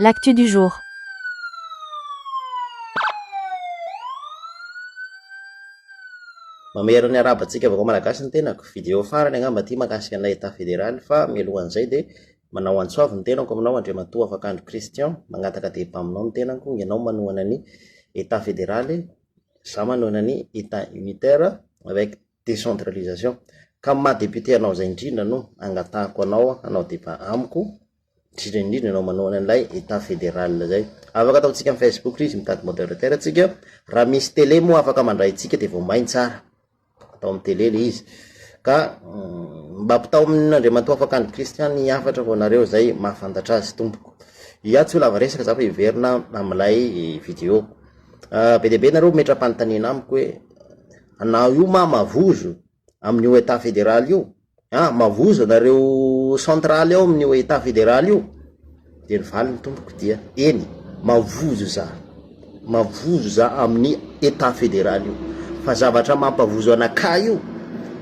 L'actu du jour. Mamerony arabantsika avao malagasy ny tenako. Vidéo farany angamba ty mahakasika anay État fédéral, fa mialohan'izay de manao antsoavy ny tenako aminao Andriamatoa Afakandro Christian, magnataka débat aminao ny tenako, ianao manohana ny État fédéral, za manohana ny État unitaire avec décentralisation. Ka maha député anao zay indrindra no angatahako anao débat amiko, indrindra anao manohana an'ilay État fédéral zay. Afaka ataotsika amin'ny Facebook izy mitady modérateur atsika, raha misy télé moa afaka mandray tsika de vao main tsara atao amin'ny télé le izy. Ka mba ampitao amin'Andriamatoa Afakandro Christian ny hafatra ho anareo zay mahafantatra azy tompoko. Ia tsy ho lava resaka za fa hiverina amin'ilay vidéo. Be dia be nareo metra-panontaniana amiko hoe anao io mavozo amin'io État fédéral io, mavozo nareo central ao amin'io État fédéral io. De nivaly ny tompoko dia eny mavozo za amin'ny État fédéral io, fa zavatra mampavozo anakay io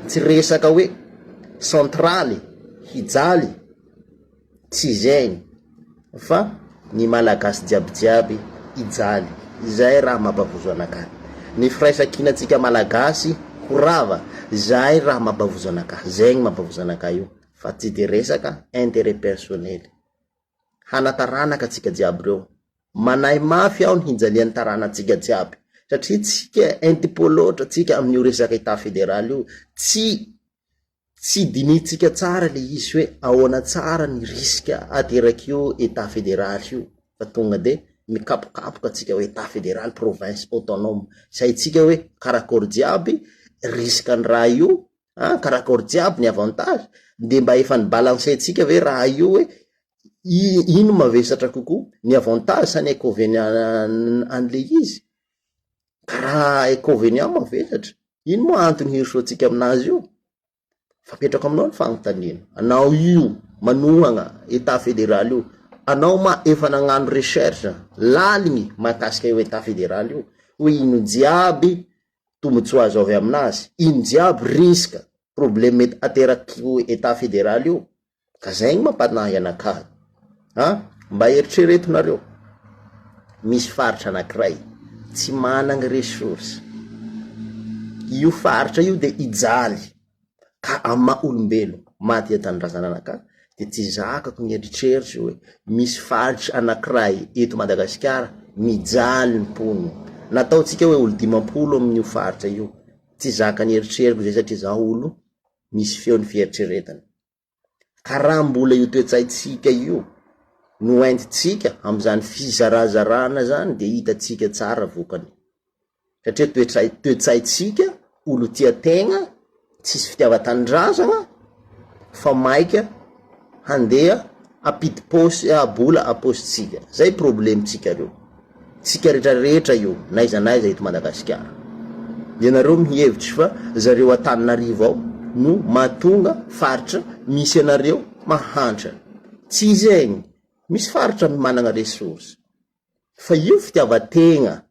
tsy resaka hoe centraly hijaly tsy zegny, fa ny malagasy jiabijiaby hijaly, zay raha mampavozo anakay. Ny firaisankinantsika malagasy horava, zay raha mampavozo anakay, zegny mampavozo anakay io, fa tsy de resaka intérêt personnel. Hanataranaka tsika jiaby reo, manay mafy aho ny hinjalian'ny taranantsika jiaby, satria tsika intipo loatra tsika amin'io resaka État fédéral io. Tsy dinitsika tsara le izy hoe ahoana tsara ny riska aterak'io État fédéral io, fa tonga de mikapokapoka tsika hoe État fédéral province autonome, saitsika hoe karakory jiaby riska ny raha io, karakory jiaby ny avantage, de mba efa nibalansentsika ve raha io hoe ino mavesatra kokoa, ny avantage sa ny inconvénient an'le izy. Karaha inconvénient mavesatra, ino moa antony hirosoantsika aminazy io? Fapetrako aminao ny fanontaniana. Anao io manohana État fédéral io, anao ma efa nagnano recherche laligny mahakasika io État fédéral io, hoe ino jiaby tombotsoa azo avy aminazy, ino jiaby riska problème mety aterak'io État fédéral io. Ka zegny mampanahy anakahy. Mba eritreretonareo, misy faritra anankiray tsy managna ressource, io faritra io de hijaly, ka ama olombelo maty atanindrazana anakahy de tsy zakako ny eritreritry hoe misy faritra anankiray eto Madagasikara mijaly ny mponiny, nataotsika hoe olo 50 amin'io faritra io, tsy zaka ny eritreritry zay satria za olo misy feony fieritreretana. Ka raha mbola io toetsaitsika io no entitsika am'izany fizarazarana zany de hitatsika tsara vokany, satria toetsaitsika olo tia tegna, tsisy fitiavan-tanindrazana, fa maika handeha apity posy abola apositsika, zay problemtsika reo, tsika rehetrarehetra io naiza eto Madagasikara. Ianareo mihevitry fa zareo Antananarivo ao no mahatonga faritra misy anareo mahantra. Tsy zegny, misy faritra managna ressource, fa io fitiavan-tegna,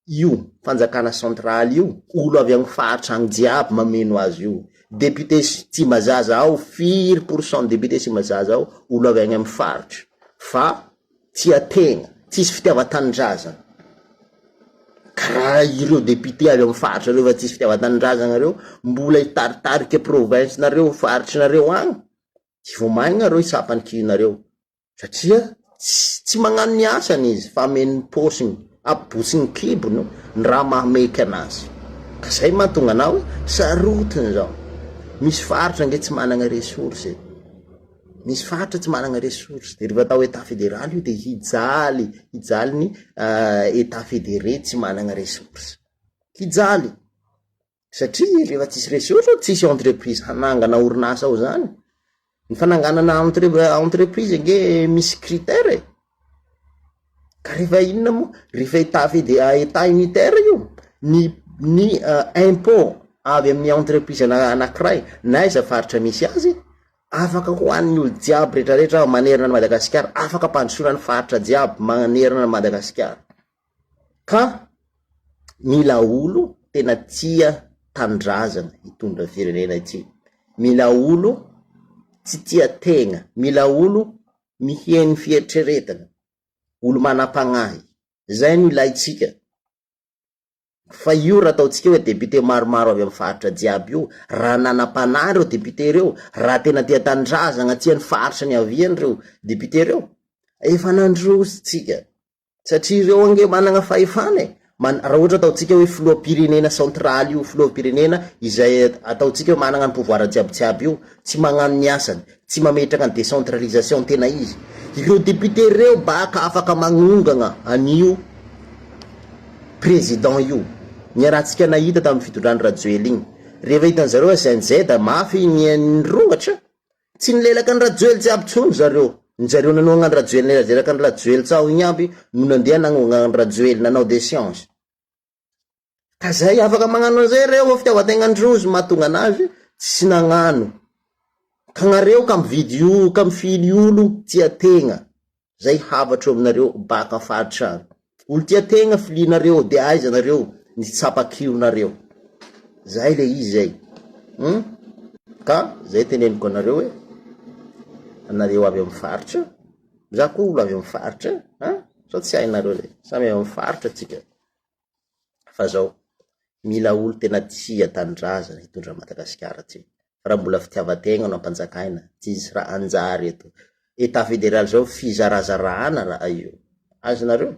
io fanjakana central io, olo avy amin'ny faritra agny jiaby mameno azy io. Député tsy mazaza ao, 4% député tsy mazaza ao, olo avy agny amin'ny faritra, fa tia tegna, tsisy fitiavan-tanindrazana. Karaha ireo député avy amin'ny faritra reo fa tsisy fitiavan-tanindrazana reo, mbola hitaritarika province nareo, faritra nareo agny, tsy vao maigna reo hisapanikinareo, satria tsy magnano ny asany izy, fa ameny posiny, abotsiny kibony ny raha mahameky anazy. Ka zay mahatonga anao hoe sarotiny zao. Misy faritra nge tsy managna ressource, misy faritra tsy managna ressource, de rehefa atao État fédéral io de hijaly ny État fédéré tsy managna ressource, hijaly. Satria rehefa tsisy ressource, tsisy entreprise hanangana orinasa ao zany. Ny fananganana entreprise nge misy critère. Ka rehefa inona mo, rehefa État unitaire io, ny impôt avy amin'ny entreprise anankiray, naiza faritra misy azy, afaka hoan'ny olo jiaby rehetrarehetra manerana ny Madagasikara, afaka pandrosoana ny faritra jiaby manerana ny Madagasikara. Ka mila olo tena tia tanindrazana hitondra firenena ity, mila olo tsy tia tegna, mila olo miheny fieritreretana, olo manam-pagnahy. Zay no ilaitsika. Fa io raha ataotsika hoe député maromaro avy amin'ny faritra jiaby io, raha nanam-panahy reo député reo, raha tena tia tandrazagna, tia ny faritra ny aviany reo député reo, efa nandroso tsika. Satria reo ange managna fahefana raha ohatra ataotsika hoe filoham-pirenena centraly io, filoham-pirenena izay ataotsika hoe managna ny pouvoir jiaby io, tsy magnano ny asany, tsy mametraka ny décentralisation tena izy. Ireo député reo baka afaka magnongagna an'io président io. Ny rahantsika nahita tamin'ny fitondrany Rajoely igny, rehefa hitan'zareo SNZ da mafy nirongatra, tsy nilelaka ny Rajoely jiaby tsony zareo nanao agnano Rajoely nelazelaka ny Rajoely tsao igny aby no nandeha nagnao ny Rajoely nanao des sciences. Ka zay afaka magnano an'izay reo fa fitiavan-tegnandrozy mahatonga anazy tsy nagnano. Ka nareo ka mividy io, ka mifily olo tia tegna. Zay havatro aminareo baka faritra. Olo tia tegna filinareo, de aiza nareo ny tsapakio nareo. Zay le izy zay. Ka zay teneniko anareo hoe anareo avy amin'ny faritra, za koa olo avy amin'ny faritra, so tsy hainareo le, samy avy amin'ny faritra tsika. Fa zao mila olo tena tia tandrazana hitondra Madagasikara ty. Raha mbola fitiavan-tegna no ampanjakaina, tsisy raha anjary eto. État fédéral zao fizarazarahana raha io. Azonareo?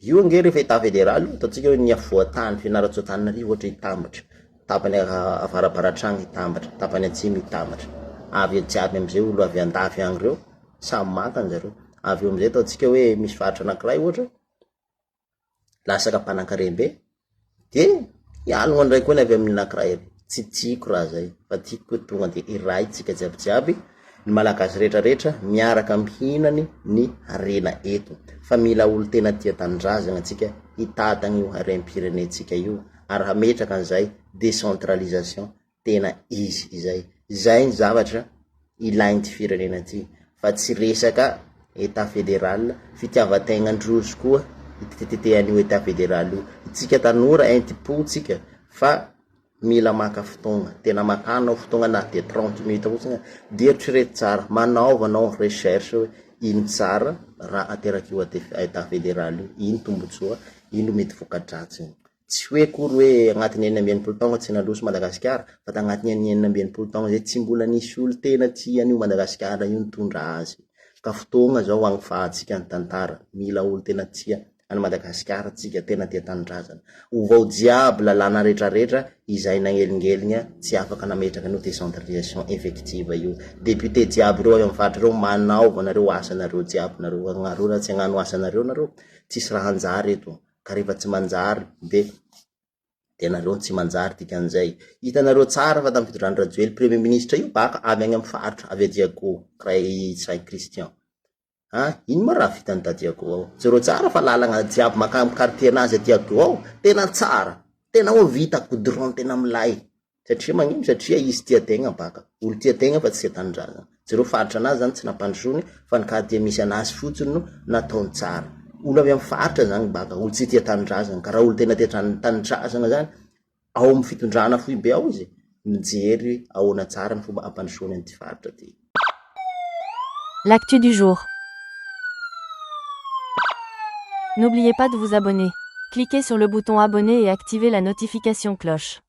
Io ange rehefa état fédéral, ataotsika hoe ny afoatany, Fianarantsoatananarivo ohatra hitambatra, tapany avarabaratragny hitambatra, tapany atsimo hitambatra. Avy jiaby am'izay olo avy andafy agny reo, samy makany zareo. Avy am'izay ataotsika hoe misy faritra anankiray ohatra, lasaka Mpanankarembe, de ialogna ndraiky koa ny avy amin'ny anankiray. Tsy tiako raha zay, fa tiako koa tonga de iraitsika jiaby ny malagasy rehetrarehetra miaraka mihinany ny harena eto. Fa mila olo tena tia tandrazagna tsika hitatagna io harem-pirenentsika io, ary hametraka an'izay décentralisation tena izy izay. Zay ny zavatra ilainy ty firenena ty, fa tsy resaka état fédéral, fitiavan-tegnandrozy koa itetetean'io état fédéral io. Tsika tanora intipo tsika, fa mila maka fotoagna, tena makanao fotoagna na de 30 minutes fotsiny, de eritrereto tsara, manaovanao recherche hoe ino tsara raha ateraky io état fédéral io, ino tombotsoa, ino mety vokadratsiny. Tsy hoe kory hoe agnatin'ny 4 taogna tsy nandroso Madagasikara, fa tagnatin'ny 4 taogna zay tsy mbola nisy olo tena tia an'io Madagasikara io nitondra azy. Ka fotoagna zao agnifahatsika ny tantara, mila olo tena tia any Madagasikara tsika tena tia tandrazana. Ovao jiaby lalàna rehetrarehetra izay nagnelingeligna tsy afaka nametraka an'io décentralisation effective io. Député jiaby reo amin'ny faritra reo manaova nareo asanareo jiaby nareo, agnareo na tsy agnano asanareo nareo, tsisy raha anjary eto. Ka rehefa tsy manjary de nareo tsy manjary dikan'izay. Hitanareo tsara fa tamin'ny fitondrany Rajoely premier ministre io baka avy any amin'ny faritra, avy Diago, Saint Christian. Ino ma raha vitany Diago ao? Zero tsara fa lalagna jiaby makamy quartier anazy Diago ao, tena tsara, tena ho vita goudron tena milay. Satria magnino? Satria izy tia tegna baka, olo tia tegna fa tsy tandrazana. Zero faritra anazy zany tsy nampandrosony, fa ny quartier misy anazy fotsiny no nataony tsara. Olo avy amin'ny faritra zany baka, olo tsy tia tandrazana, ka raha olo tena tia tandrazana zany, ao amin'ny fitondrana fohy be ao izy, mijery ahoana tsara ny fomba ampandrosony an'ity faritra ty. L'actu du jour. N'oubliez pas de vous abonner. Cliquez sur le bouton abonner et activez la notification cloche.